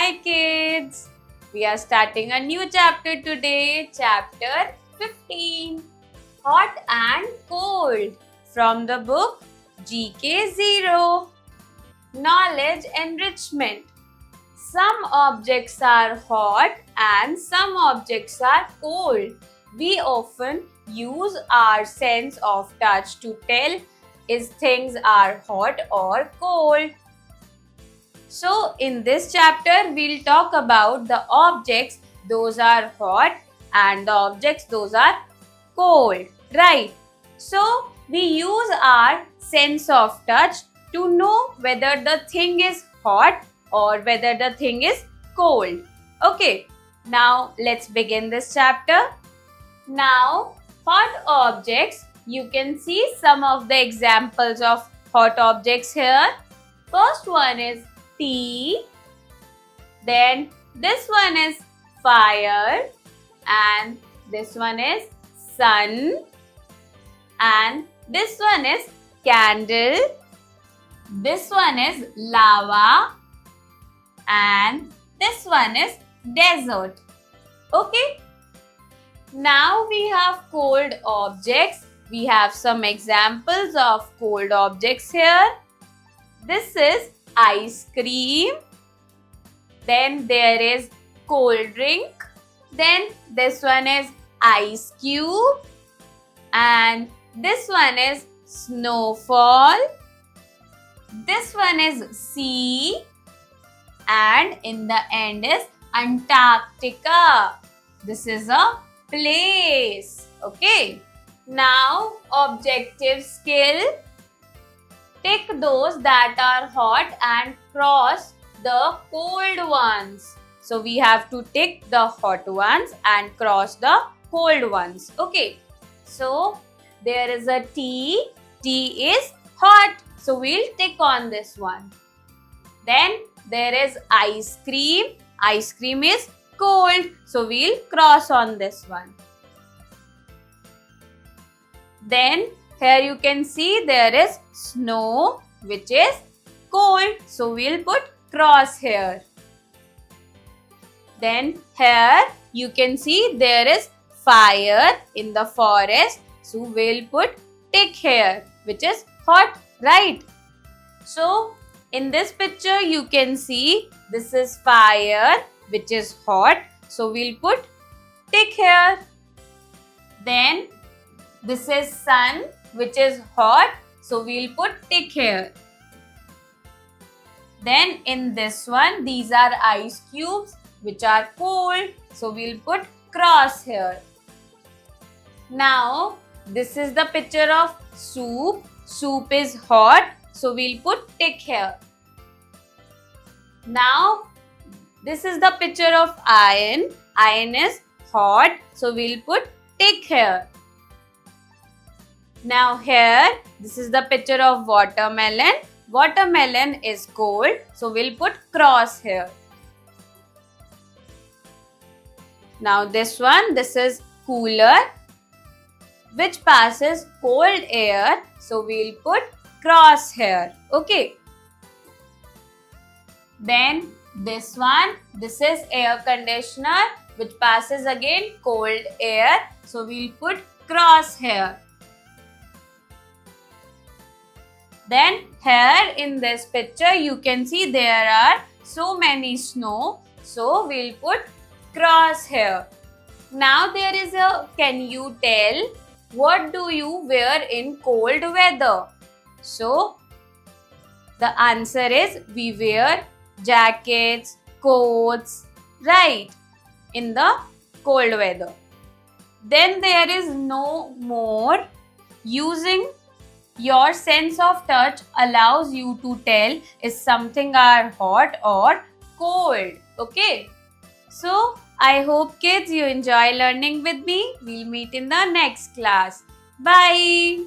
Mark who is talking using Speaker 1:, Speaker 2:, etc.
Speaker 1: Hi kids! We are starting a new chapter today, chapter 15, Hot and Cold, from the book GK 0, Knowledge Enrichment. Some objects are hot and some objects are cold. We often use our sense of touch to tell if things are hot or cold. So, in this chapter, we'll talk about the objects, those are hot, and the objects, those are cold, right? So, we use our sense of touch to know whether the thing is hot or whether the thing is cold. Okay, now let's begin this chapter. Now, hot objects, you can see some of the examples of hot objects here. First one is tea, then this one is fire, and this one is sun, and this one is candle, this one is lava, and this one is desert. Okay? Now we have cold objects. We have some examples of cold objects here. This is ice cream, then there is cold drink, then this one is ice cube, and this one is snowfall, this one is sea, and in the end is Antarctica. This is a place. Okay. Now objective skill. Tick those that are hot and cross the cold ones. So we have to tick the hot ones and cross the cold ones. Okay. So there is a tea. Tea is hot. So we'll tick on this one. Then there is ice cream. Ice cream is cold. So we'll cross on this one. Then here you can see there is snow, which is cold. So we'll put cross here. Then here you can see there is fire in the forest. So we'll put tick here, which is hot, right? So in this picture you can see this is fire, which is hot. So we'll put tick here. Then this is sun, which is hot. So we'll put tick here. Then in this one, these are ice cubes, which are cold. So we'll put cross here. Now, this is the picture of soup. Soup is hot. So we'll put tick here. Now, this is the picture of iron. Iron is hot. So we'll put tick here. Now here, this is the picture of watermelon. Watermelon is cold, so we'll put cross here. Now this one, this is cooler, which passes cold air, so we'll put cross here. Okay. Then this one, this is air conditioner, which passes again cold air, so we'll put cross here. Then here in this picture you can see there are so many snow. So we'll put cross here. Now there is a can you tell what do you wear in cold weather? So the answer is we wear jackets, coats, right, in the cold weather. Then there is no more. Using your sense of touch allows you to tell if something are hot or cold. Okay. So, I hope kids you enjoy learning with me. We'll meet in the next class. Bye.